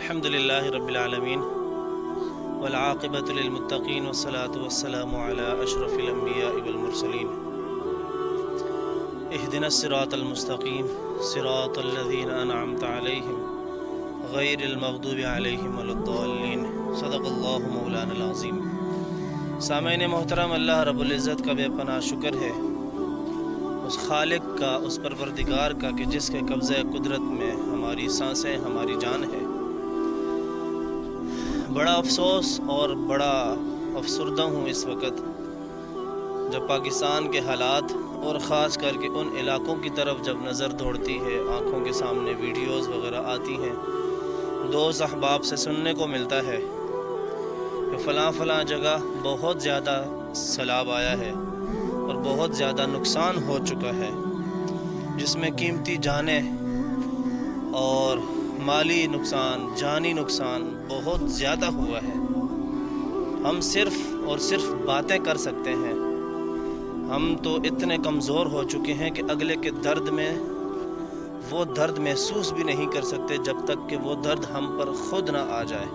الحمدللہ رب العالمین والعاقبۃ للمتقین والصلاۃ والسلام علی اشرف الانبیاء والمرسلین اہدنا الصراط المستقیم صراط الذین انعمت علیہم غیر المغضوب علیہم ولا الضالین صدق اللہ مولانا العظیم۔ سامعین محترم، اللہ رب العزت کا بے پناہ شکر ہے، اس خالق کا، اس پروردگار کا کہ جس کے قبضہ قدرت میں ہماری سانسیں، ہماری جان ہے۔ بڑا افسوس اور بڑا افسردہ ہوں اس وقت جب پاکستان کے حالات اور خاص کر کے ان علاقوں کی طرف جب نظر دوڑتی ہے، آنکھوں کے سامنے ویڈیوز وغیرہ آتی ہیں، دوست احباب سے سننے کو ملتا ہے کہ فلاں جگہ بہت زیادہ سیلاب آیا ہے اور بہت زیادہ نقصان ہو چکا ہے، جس میں قیمتی جانیں اور مالی نقصان، جانی نقصان بہت زیادہ ہوا ہے۔ ہم صرف اور صرف باتیں کر سکتے ہیں، ہم تو اتنے کمزور ہو چکے ہیں کہ اگلے کے درد میں وہ درد محسوس بھی نہیں کر سکتے جب تک کہ وہ درد ہم پر خود نہ آ جائے۔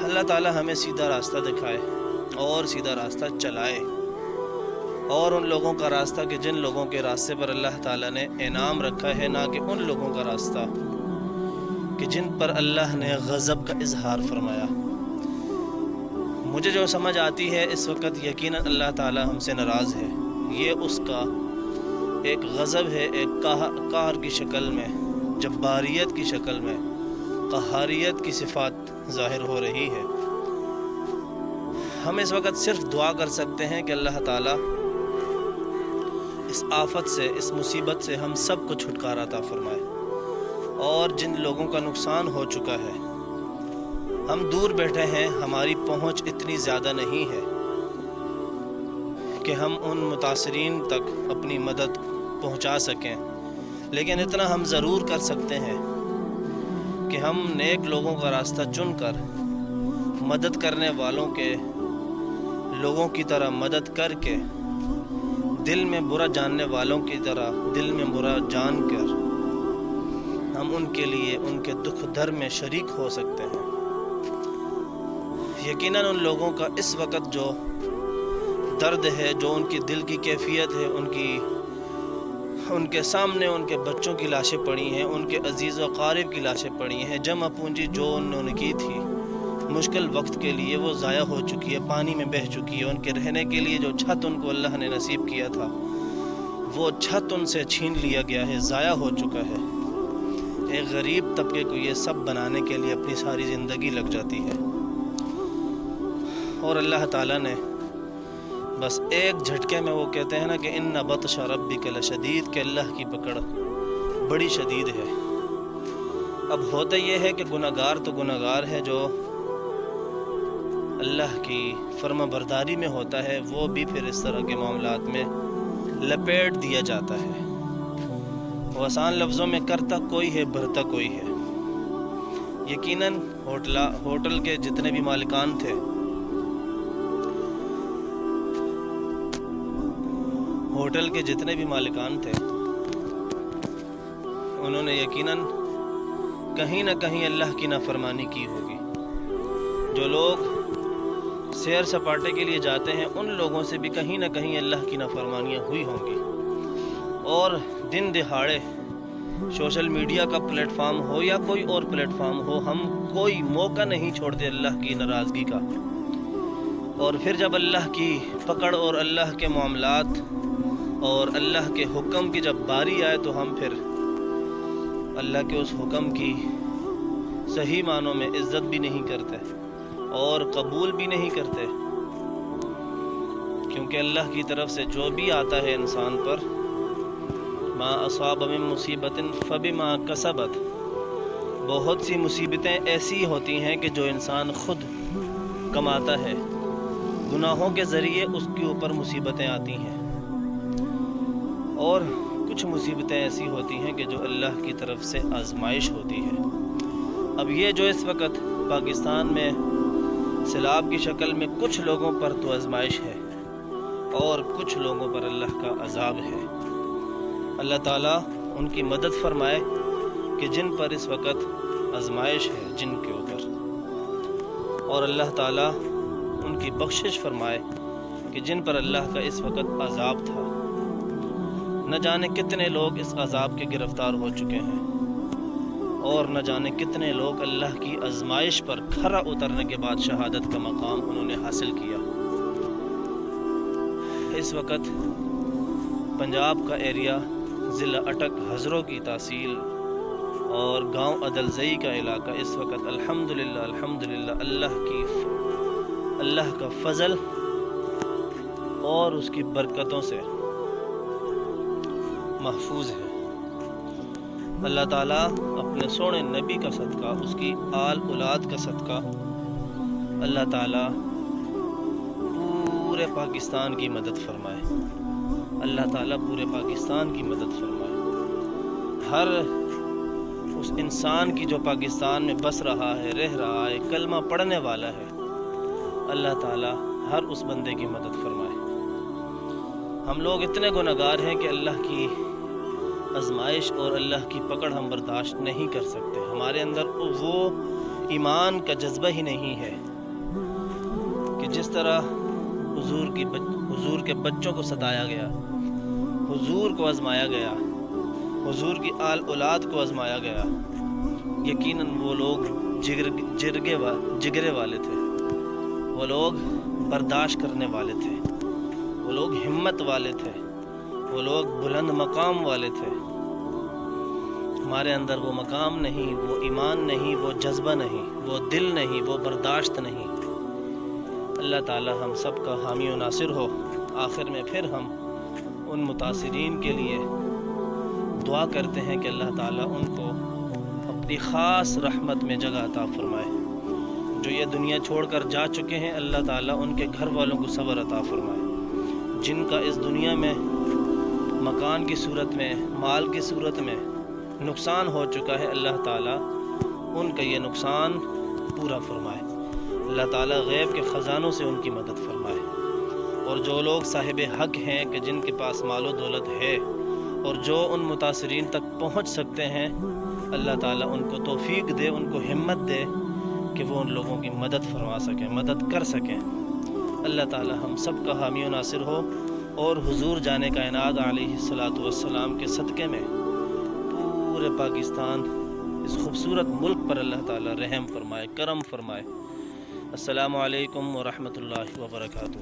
اللہ تعالی ہمیں سیدھا راستہ دکھائے اور سیدھا راستہ چلائے، اور ان لوگوں کا راستہ کہ جن لوگوں کے راستے پر اللہ تعالیٰ نے انعام رکھا ہے، نہ کہ ان لوگوں کا راستہ کہ جن پر اللہ نے غضب کا اظہار فرمایا۔ مجھے جو سمجھ آتی ہے اس وقت، یقیناً اللہ تعالیٰ ہم سے ناراض ہے، یہ اس کا ایک غضب ہے، ایک قہر کی شکل میں، جباریت کی شکل میں، قہاریت کی صفات ظاہر ہو رہی ہے۔ ہم اس وقت صرف دعا کر سکتے ہیں کہ اللہ تعالیٰ اس آفت سے، اس مصیبت سے ہم سب کو چھٹکارا عطا فرمائے، اور جن لوگوں کا نقصان ہو چکا ہے، ہم دور بیٹھے ہیں، ہماری پہنچ اتنی زیادہ نہیں ہے کہ ہم ان متاثرین تک اپنی مدد پہنچا سکیں، لیکن اتنا ہم ضرور کر سکتے ہیں کہ ہم نیک لوگوں کا راستہ چن کر مدد کرنے والوں کے لوگوں کی طرح مدد کر کے، دل میں برا جاننے والوں کی طرح دل میں برا جان کر ہم ان کے لیے ان کے دکھ در میں شریک ہو سکتے ہیں۔ یقیناً ان لوگوں کا اس وقت جو درد ہے، جو ان کی دل کی کیفیت ہے، ان کے سامنے ان کے بچوں کی لاشیں پڑی ہیں، ان کے عزیز و قارب کی لاشیں پڑی ہیں، جمع پونجی جو انہوں نے کی تھی مشکل وقت کے لیے وہ ضائع ہو چکی ہے، پانی میں بہہ چکی ہے۔ ان کے رہنے کے لیے جو چھت ان کو اللہ نے نصیب کیا تھا، وہ چھت ان سے چھین لیا گیا ہے، ضائع ہو چکا ہے۔ ایک غریب طبقے کو یہ سب بنانے کے لیے اپنی ساری زندگی لگ جاتی ہے، اور اللہ تعالیٰ نے بس ایک جھٹکے میں، وہ کہتے ہیں نا کہ ان بطش ربک لشدید، کہ اللہ کی پکڑ بڑی شدید ہے۔ اب ہوتا یہ ہے کہ گناہگار تو گناہگار ہے، جو اللہ کی فرما برداری میں ہوتا ہے، وہ بھی پھر اس طرح کے معاملات میں لپیٹ دیا جاتا ہے۔ وہ آسان لفظوں میں کرتا کوئی ہے، بھرتا کوئی ہے۔ یقیناً ہوٹل کے جتنے بھی مالکان تھے، ہوٹل کے جتنے بھی مالکان تھے، انہوں نے یقیناً کہیں نہ کہیں اللہ کی نافرمانی کی ہوگی۔ جو لوگ سیر سپاٹے کے لیے جاتے ہیں، ان لوگوں سے بھی کہیں نہ کہیں اللہ کی نافرمانیاں ہوئی ہوں گی، اور دن دہاڑے سوشل میڈیا کا پلیٹ فارم ہو یا کوئی اور پلیٹ فارم ہو، ہم کوئی موقع نہیں چھوڑتے اللہ کی ناراضگی کا۔ اور پھر جب اللہ کی پکڑ اور اللہ کے معاملات اور اللہ کے حکم کی جب باری آئے، تو ہم پھر اللہ کے اس حکم کی صحیح معنوں میں عزت بھی نہیں کرتے اور قبول بھی نہیں کرتے، کیونکہ اللہ کی طرف سے جو بھی آتا ہے انسان پر، ما اصاب من مصیبت فبما کسبت، بہت سی مصیبتیں ایسی ہوتی ہیں کہ جو انسان خود کماتا ہے، گناہوں کے ذریعے اس کے اوپر مصیبتیں آتی ہیں، اور کچھ مصیبتیں ایسی ہوتی ہیں کہ جو اللہ کی طرف سے آزمائش ہوتی ہے۔ اب یہ جو اس وقت پاکستان میں سیلاب کی شکل میں کچھ لوگوں پر تو آزمائش ہے، اور کچھ لوگوں پر اللہ کا عذاب ہے۔ اللہ تعالیٰ ان کی مدد فرمائے کہ جن پر اس وقت آزمائش ہے جن کے اوپر، اور اللہ تعالیٰ ان کی بخشش فرمائے کہ جن پر اللہ کا اس وقت عذاب تھا۔ نہ جانے کتنے لوگ اس عذاب کے گرفتار ہو چکے ہیں، اور نہ جانے کتنے لوگ اللہ کی آزمائش پر کھرا اترنے کے بعد شہادت کا مقام انہوں نے حاصل کیا۔ اس وقت پنجاب کا ایریا، ضلع اٹک ہزروں کی تحصیل اور گاؤں عدلزئی کا علاقہ اس وقت الحمدللہ اللہ کا فضل اور اس کی برکتوں سے محفوظ ہے۔ اللہ تعالیٰ اپنے سونے نبی کا صدقہ، اس کی آل اولاد کا صدقہ، اللہ تعالیٰ پورے پاکستان کی مدد فرمائے۔ اللہ تعالیٰ پورے پاکستان کی مدد فرمائے۔ ہر اس انسان کی جو پاکستان میں بس رہا ہے، رہ رہا ہے، کلمہ پڑھنے والا ہے، اللہ تعالیٰ ہر اس بندے کی مدد فرمائے۔ ہم لوگ اتنے گنہگار ہیں کہ اللہ کی آزمائش اور اللہ کی پکڑ ہم برداشت نہیں کر سکتے۔ ہمارے اندر وہ ایمان کا جذبہ ہی نہیں ہے کہ جس طرح حضور کے بچوں کو ستایا گیا، حضور کو آزمایا گیا، حضور کی آل اولاد کو آزمایا گیا۔ یقیناً وہ لوگ جگرے والے تھے، وہ لوگ برداشت کرنے والے تھے، وہ لوگ ہمت والے تھے، وہ لوگ بلند مقام والے تھے۔ ہمارے اندر وہ مقام نہیں، وہ ایمان نہیں، وہ جذبہ نہیں، وہ دل نہیں، وہ برداشت نہیں۔ اللہ تعالی ہم سب کا حامی و ناصر ہو۔ آخر میں پھر ہم ان متاثرین کے لیے دعا کرتے ہیں کہ اللہ تعالیٰ ان کو اپنی خاص رحمت میں جگہ عطا فرمائے۔ جو یہ دنیا چھوڑ کر جا چکے ہیں، اللہ تعالیٰ ان کے گھر والوں کو صبر عطا فرمائے۔ جن کا اس دنیا میں مکان کی صورت میں، مال کی صورت میں نقصان ہو چکا ہے، اللہ تعالیٰ ان کا یہ نقصان پورا فرمائے۔ اللہ تعالیٰ غیب کے خزانوں سے ان کی مدد فرمائے۔ اور جو لوگ صاحب حق ہیں کہ جن کے پاس مال و دولت ہے اور جو ان متاثرین تک پہنچ سکتے ہیں، اللہ تعالیٰ ان کو توفیق دے، ان کو ہمت دے کہ وہ ان لوگوں کی مدد فرما سکیں، مدد کر سکیں۔ اللہ تعالیٰ ہم سب کا حامی و ناصر ہو، اور حضور جانے کائنات علیہ السلام کے صدقے میں پورے پاکستان، اس خوبصورت ملک پر اللہ تعالیٰ رحم فرمائے، کرم فرمائے۔ السلام علیکم ورحمۃ اللہ وبرکاتہ۔